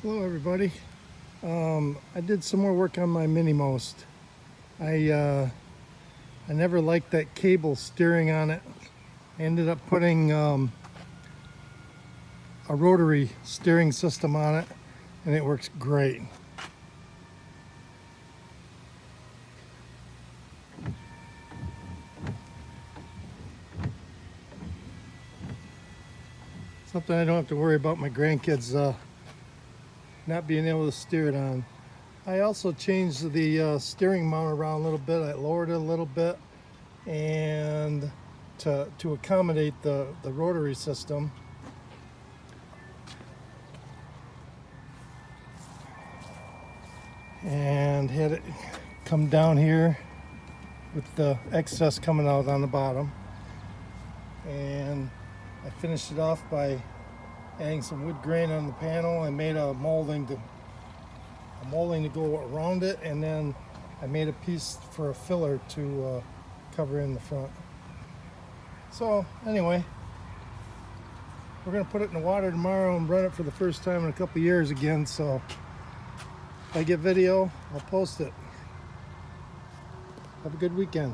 Hello everybody. I did some more work on my mini most. I never liked that cable steering on it. I ended up putting a rotary steering system on it, and it works great. Something I don't have to worry about my grandkids not being able to steer it on. I also changed the steering mount around a little bit. I lowered it a little bit, and to accommodate the rotary system. And had it come down here with the excess coming out on the bottom. And I finished it off by adding some wood grain on the panel. I made a molding to go around it, and then I made a piece for a filler to cover in the front. So anyway, we're gonna put it in the water tomorrow and run it for the first time in a couple years again. So if I get video, I'll post it. Have a good weekend.